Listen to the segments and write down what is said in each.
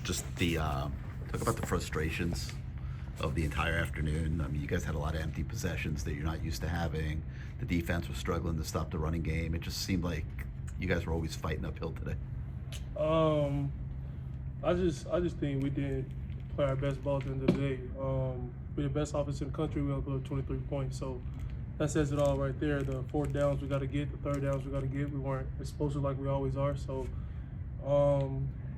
Just the talk about the frustrations of the entire afternoon. I mean, you guys had a lot of empty possessions that you're not used to having. The defense was struggling to stop the running game. It just seemed like you guys were always fighting uphill today. Um, I just think we didn't play our best ball at the end of the day. We're the best offense in the country. We only put up 23 points, so that says it all right there. The fourth downs we got to get, the third downs we got to get. We weren't explosive like we always are. So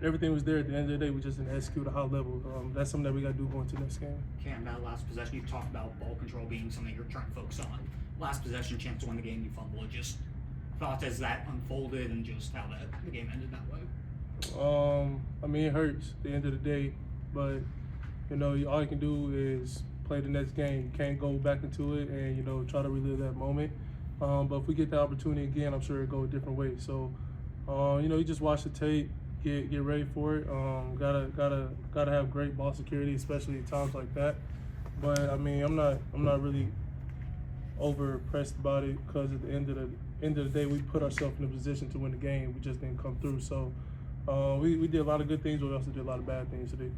everything was there at the end of the day. We just didn't execute at a high level. That's something that we got to do going to the next game. Cam, that last possession, you talked about ball control being something you're trying to focus on. Last possession, chance to win the game, you fumble. Just thoughts as that unfolded and just how the game ended that way. I mean, it hurts at the end of the day, but all you can do is play the next game. You can't go back into it and try to relive that moment. But if we get the opportunity again, I'm sure it'll go a different way. So, you just watch the tape, get ready for it. Gotta have great ball security, especially at times like that. But I mean, I'm not really over impressed about it because at the end of the day, we put ourselves in a position to win the game. We just didn't come through. So. We did a lot of good things, but we also did a lot of bad things today.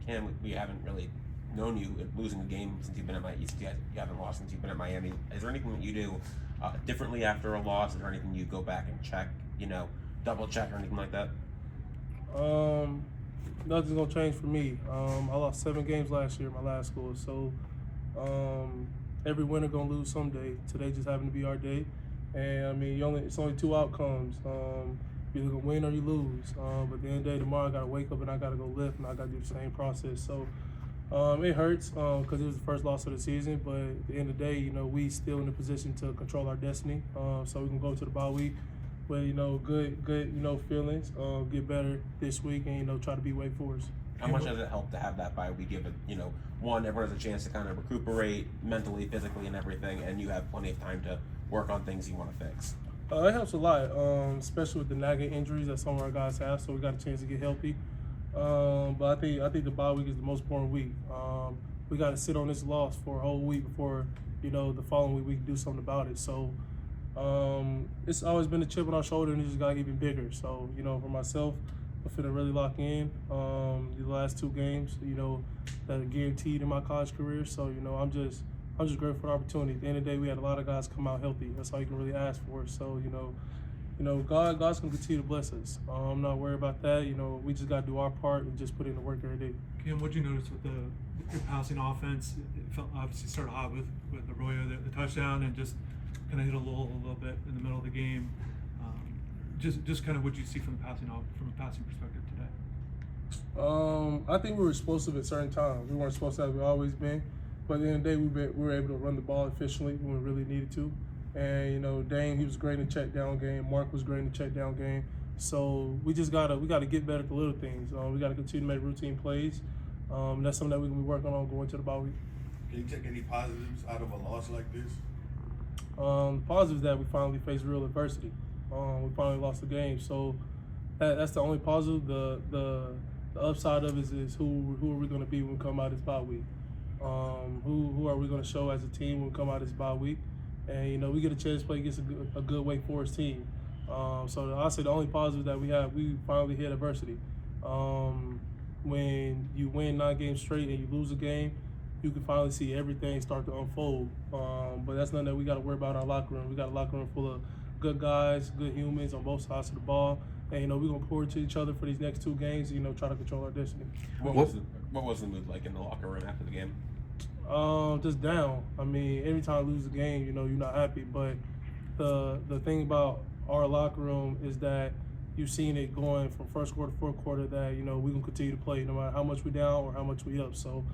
Cam, we haven't really known you losing the game since you've been at you haven't lost since you've been at Miami. Is there anything that you do differently after a loss? Is there anything you go back and check, double check or anything like that? Nothing's gonna change for me. I lost 7 games last year at my last school, so every winner gonna lose someday. Today just happened to be our day, and I mean, it's only 2 outcomes. You either gonna win or you lose. But at the end of the day, tomorrow I gotta wake up and I gotta go lift and I gotta do the same process. So it hurts because it was the first loss of the season. But at the end of the day, we still in a position to control our destiny. So we can go to the bye week with good feelings. Get better this week and try to beat Wake Forest. How much does it help to have that bye week? Give it, one, everyone has a chance to kind of recuperate mentally, physically, and everything, and you have plenty of time to work on things you want to fix. It helps a lot, especially with the nagging injuries that some of our guys have. So we got a chance to get healthy. But I think the bye week is the most important week. We got to sit on this loss for a whole week before the following week we can do something about it. So it's always been a chip on our shoulder, and it just got even bigger. So for myself, I'm finna really lock in the last 2 games. That are guaranteed in my college career. So I'm just grateful for the opportunity. At the end of the day, we had a lot of guys come out healthy. That's all you can really ask for. So, God's gonna continue to bless us. I'm not worried about that. We just gotta do our part and just put in the work every day. Kim, what did you notice with your passing offense? It felt obviously started hot with Arroyo, the touchdown, and just kind of hit a little bit in the middle of the game. Just kind of what you see from a passing perspective today. I think we were explosive at certain times. We weren't supposed to have we always been. But at the end of the day, we were able to run the ball efficiently when we really needed to. And Dane, he was great in the check down game. Mark was great in the check down game. So we gotta get better at the little things. We gotta continue to make routine plays. That's something that we're gonna be working on going to the bye week. Can you take any positives out of a loss like this? The positive is that we finally faced real adversity. We finally lost the game. So that's the only positive. The upside of it is who are we gonna be when we come out this bye week? Who are we going to show as a team when we come out this bye week? And, we get a chance to play against a good Wake Forest team. So I'll say the only positive that we finally hit adversity. When you win 9 games straight and you lose a game, you can finally see everything start to unfold. But that's nothing that we got to worry about in our locker room. We got a locker room full of good guys, good humans on both sides of the ball. And, we're going to pour into each other for these next 2 games, try to control our destiny. What was the mood like in the locker room after the game? Just down. I mean, every time you lose a game, you're not happy. But the thing about our locker room is that you've seen it going from first quarter to fourth quarter that we're gonna continue to play no matter how much we down or how much we up. So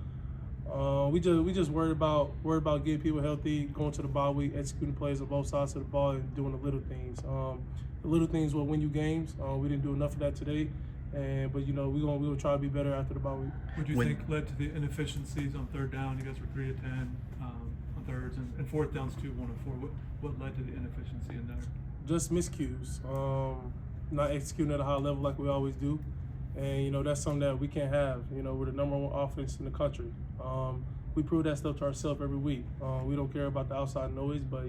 we just worried about getting people healthy, going to the bye week, executing plays on both sides of the ball, and doing the little things. The little things will win you games. We didn't do enough of that today. But we'll try to be better after the bye week. What do you think led to the inefficiencies on 3rd down? You guys were 3 of 10 on thirds, and 4th downs 2, 1 of 4. What led to the inefficiency in there? Just miscues. Not executing at a high level like we always do, and that's something that we can't have. We're the #1 offense in the country. We prove that stuff to ourselves every week. We don't care about the outside noise, but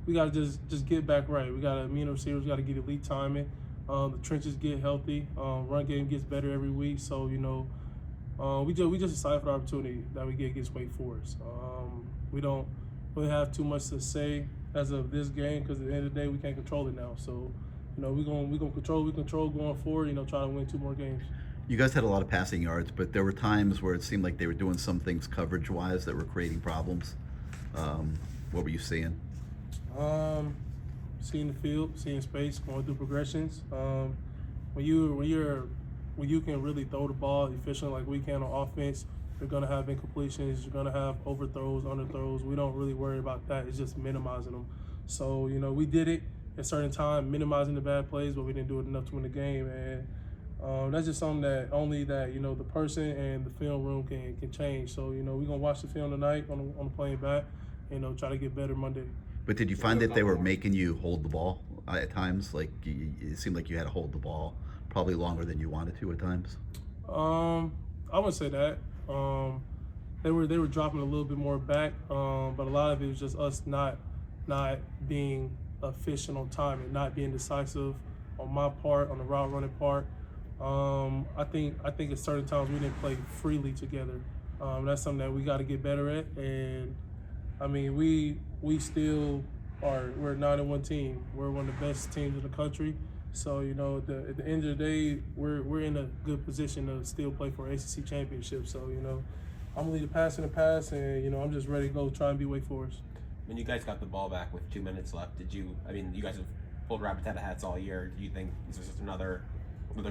we gotta just get back right. We gotta, me and the receivers, gotta get elite timing. The trenches get healthy. Run game gets better every week. So we just excited for the opportunity that we get against Wake Forest. We don't really have too much to say as of this game because at the end of the day we can't control it now. So we're gonna control going forward. Try to win 2 more games. You guys had a lot of passing yards, but there were times where it seemed like they were doing some things coverage-wise that were creating problems. What were you seeing? Seeing the field, seeing space, going through progressions. When you can really throw the ball efficiently like we can on offense, you're gonna have incompletions, you're gonna have overthrows, underthrows. We don't really worry about that. It's just minimizing them. So we did it at certain time, minimizing the bad plays, but we didn't do it enough to win the game. And that's just something that only the person and the film room can change. So we're gonna watch the film tonight on the plane back. Try to get better Monday. But did you find that they were making you hold the ball at times? Like it seemed like you had to hold the ball probably longer than you wanted to at times. I wouldn't say that. They were dropping a little bit more back, but a lot of it was just us not being efficient on time and not being decisive on my part, on the route running part. I think at certain times we didn't play freely together. That's something that we got to get better at. And I mean, we still we're a 9-1 team. We're one of the best teams in the country. So at the end of the day, we're in a good position to still play for an ACC championship. So I'm gonna lead the pass in the pass, and I'm just ready to go try and be Wake Forest. When you guys got the ball back with 2 minutes left, you guys have pulled rabbits out of hats all year. Do you think is this just another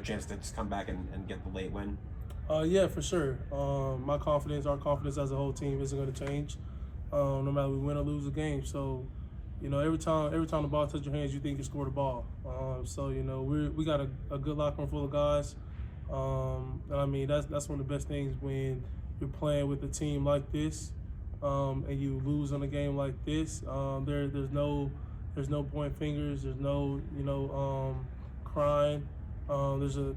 chance to just come back and get the late win? Yeah, for sure. Our confidence as a whole team isn't going to change, no matter we win or lose a game. So, every time the ball touches your hands, you think you scored a ball. So we got a good locker room full of guys. And I mean that's one of the best things when you're playing with a team like this, and you lose on a game like this. There's no pointing fingers. There's no crying. There's a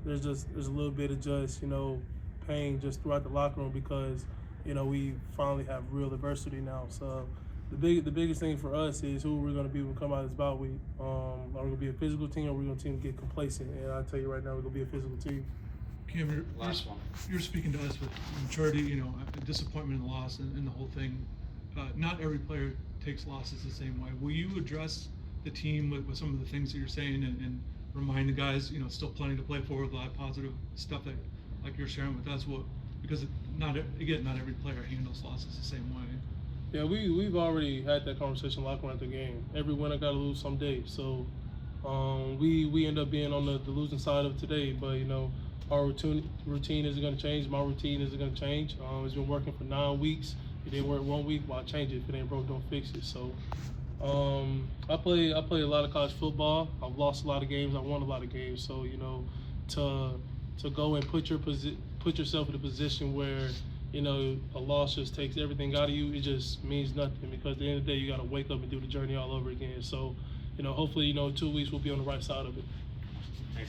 little bit of just pain just throughout the locker room because we finally have real adversity now. So the biggest thing for us is who we're going to be when we come out of this bye week. Are we going to be a physical team or are we going to get complacent? And I tell you right now, we're going to be a physical team. Cam, Last one. you're speaking to us with maturity, disappointment and loss and the whole thing. Not every player takes losses the same way. Will you address the team with some of the things that you're saying and remind the guys, still plenty to play for, with a lot of positive stuff that, like you're sharing with us, because not every player handles losses the same way. Yeah, we've already had that conversation locker room after the game. Every winner got to lose someday. So we end up being on the losing side of today. But our routine isn't going to change. My routine isn't going to change. It's been working for 9 weeks. It didn't work 1 week. Why change it? If it ain't broke, don't fix it. So I play a lot of college football. I've lost a lot of games. I won a lot of games. So to go and put yourself in a position where a loss just takes everything out of you, it just means nothing because at the end of the day you got to wake up and do the journey all over again. So hopefully 2 weeks we'll be on the right side of it.